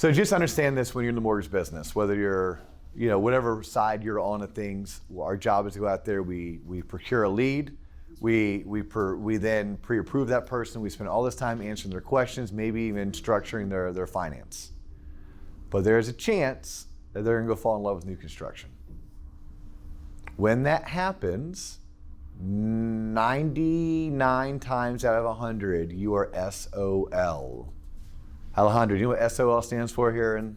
So just understand this when you're in the mortgage business, whether you're, whatever side you're on of things, our job is to go out there, we procure a lead, we then pre-approve that person, we spend all this time answering their questions, maybe even structuring their finance. But there's a chance that they're gonna go fall in love with new construction. When that happens, 99 times out of 100, you are SOL. Alejandro, do you know what SOL stands for here in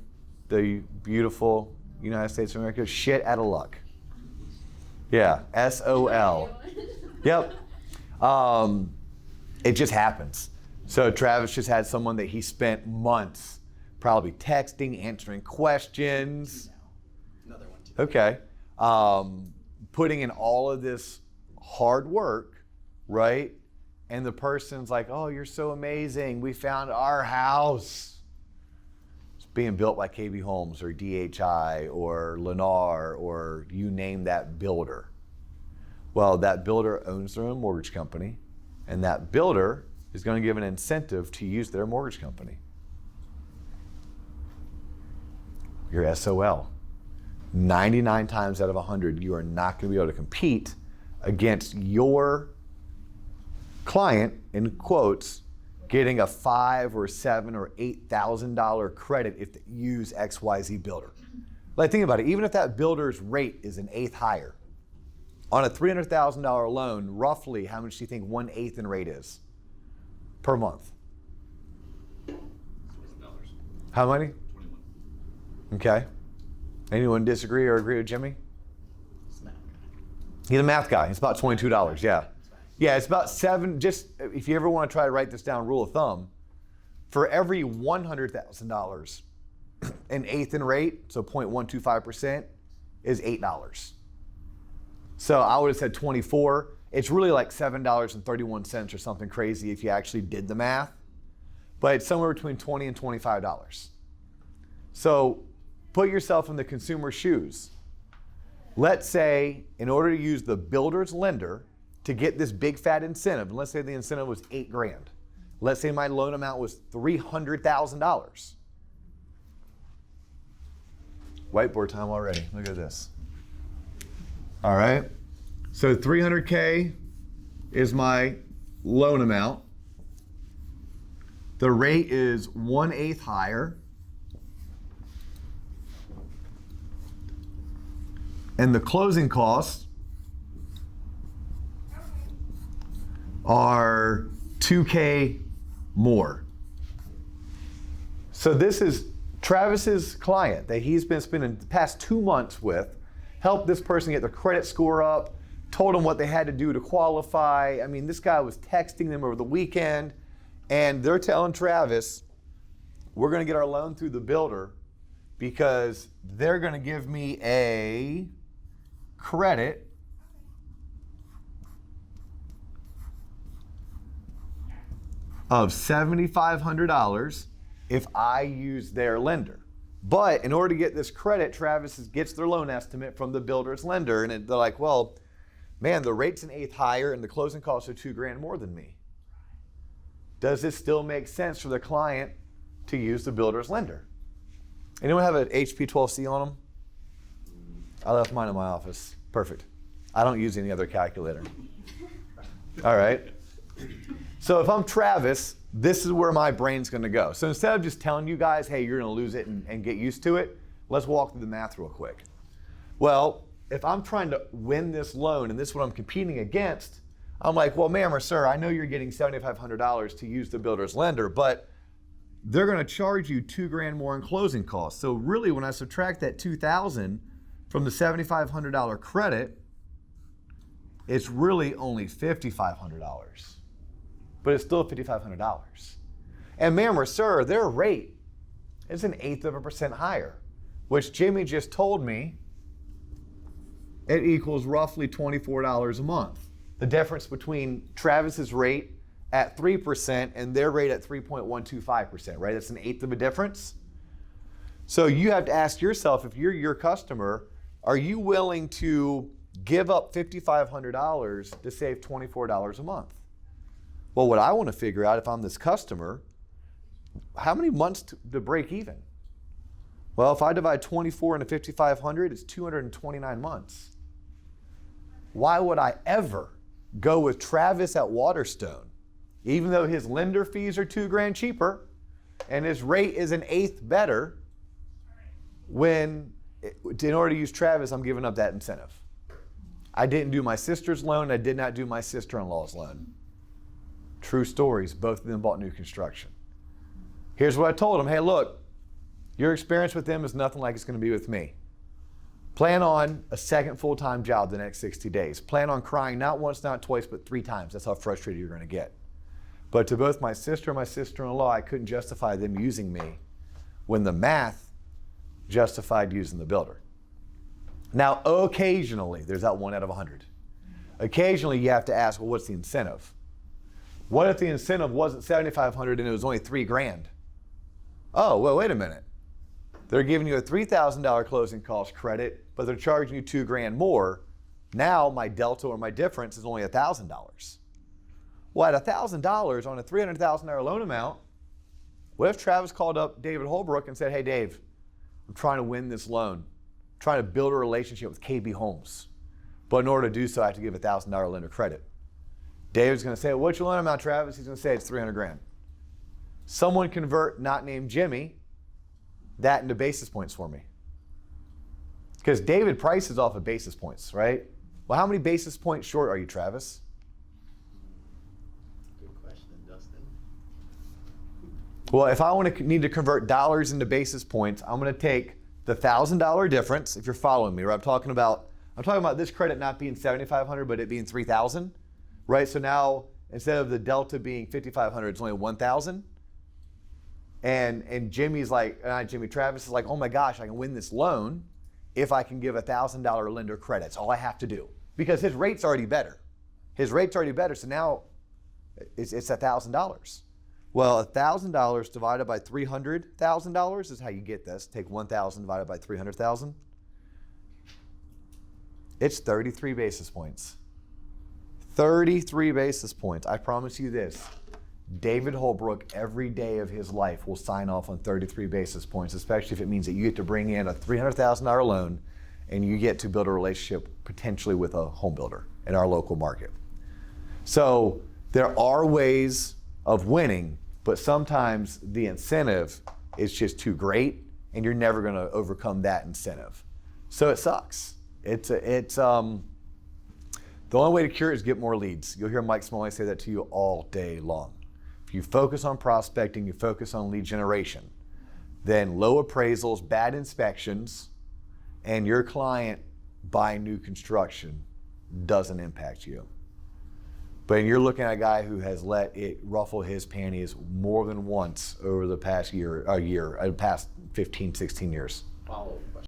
the beautiful United States of America? Shit out of luck. Yeah, SOL. Yep. It just happens. So Travis just had someone that he spent months probably texting, answering questions. Another one too. Okay. Putting in all of this hard work, right? And the person's like, oh, you're so amazing. We found our house. It's being built by KB Homes or DHI or Lennar or you name that builder. Well, that builder owns their own mortgage company, and that builder is going to give an incentive to use their mortgage company. You're SOL. 99 times out of 100, you are not going to be able to compete against your client, in quotes, getting a $5,000 or $7,000 or $8,000 credit if they use XYZ builder. Like, think about it. Even if that builder's rate is an eighth higher, on a $300,000 loan, roughly how much do you think 1/8 in rate is per month? $1,000. How many? 21. Okay. Anyone disagree or agree with Jimmy? It's not good. He's a math guy. It's about $22. Yeah. Yeah, it's about just if you ever want to try to write this down, rule of thumb, for every $100,000, an eighth in rate, so 0.125% is $8. So I would have said 24. It's really like $7.31 or something crazy if you actually did the math, but it's somewhere between $20 and $25. So put yourself in the consumer's shoes. Let's say in order to use the builder's lender to get this big fat incentive, and let's say the incentive was $8,000. Let's say my loan amount was $300,000. Whiteboard time already. Look at this. All right. So $300K is my loan amount. The rate is 1/8 higher. And the closing costs are $2K more. So this is Travis's client that he's been spending the past 2 months with, helped this person get their credit score up, told them what they had to do to qualify. I mean, this guy was texting them over the weekend, and they're telling Travis, we're gonna get our loan through the builder because they're gonna give me a credit of $7,500 if I use their lender. But in order to get this credit, Travis gets their loan estimate from the builder's lender, and they're like, well, man, the rate's an eighth higher and the closing costs are $2,000 more than me. Does this still make sense for the client to use the builder's lender? Anyone have an HP 12C on them? I left mine in my office. Perfect. I don't use any other calculator. All right. So if I'm Travis, this is where my brain's gonna go. So instead of just telling you guys, hey, you're gonna lose it and get used to it, let's walk through the math real quick. Well, if I'm trying to win this loan and this is what I'm competing against, I'm like, well, ma'am or sir, I know you're getting $7,500 to use the builder's lender, but they're gonna charge you $2,000 more in closing costs. So really, when I subtract that $2,000 from the $7,500 credit, it's really only $5,500. But it's still $5,500. And ma'am or sir, their rate is 1/8% higher, which Jimmy just told me it equals roughly $24 a month. The difference between Travis's rate at 3% and their rate at 3.125%, right? That's 1/8 of a difference. So you have to ask yourself, if you're your customer, are you willing to give up $5,500 to save $24 a month? Well, what I want to figure out if I'm this customer, how many months to break even? Well, if I divide 24 into 5,500, it's 229 months. Why would I ever go with Travis at Waterstone, even though his lender fees are $2,000 cheaper and his rate is an eighth better, when in order to use Travis, I'm giving up that incentive? I didn't do my sister's loan. I did not do my sister-in-law's loan. True stories. Both of them bought new construction. Here's what I told them. Hey, look, your experience with them is nothing like it's going to be with me. Plan on a second full-time job the next 60 days. Plan on crying not once, not twice, but 3 times. That's how frustrated you're going to get. But to both my sister and my sister-in-law, I couldn't justify them using me when the math justified using the builder. Now, occasionally, there's that 1 out of 100. Occasionally, you have to ask, well, what's the incentive? What if the incentive wasn't $7,500 and it was only $3,000? Oh, well, wait a minute. They're giving you a $3,000 closing cost credit, but they're charging you $2,000 more. Now my delta or my difference is only $1,000. Well, at $1,000 on a $300,000 loan amount, what if Travis called up David Holbrook and said, hey, Dave, I'm trying to win this loan. I'm trying to build a relationship with KB Homes. But in order to do so, I have to give $1,000 lender credit. David's going to say, what's your loan amount, Travis? He's going to say it's $300,000. Someone convert not named Jimmy that into basis points for me. Because David prices off of basis points, right? Well, how many basis points short are you, Travis? Good question, Dustin. Well, if I need to convert dollars into basis points, I'm going to take the $1,000 difference, if you're following me, right? I'm talking about this credit not being $7,500, but it being $3,000, right? So now, instead of the delta being $5,500, it's only $1,000. And Jimmy's like, Travis is like, oh my gosh, I can win this loan if I can give $1,000 lender credit. It's all I have to do. Because his rate's already better. So now it's $1,000. Well, $1,000 divided by $300,000 is how you get this. Take 1,000 divided by 300,000. It's 33 basis points. 33 basis points. I promise you this. David Holbrook, every day of his life, will sign off on 33 basis points, especially if it means that you get to bring in a $300,000 loan and you get to build a relationship potentially with a home builder in our local market. So there are ways of winning, but sometimes the incentive is just too great and you're never going to overcome that incentive. So it sucks. The only way to cure it is get more leads. You'll hear Mike Smalley say that to you all day long. If you focus on prospecting, you focus on lead generation, then low appraisals, bad inspections, and your client buying new construction doesn't impact you. But you're looking at a guy who has let it ruffle his panties more than once over the past past 15, 16 years. Follow-up question.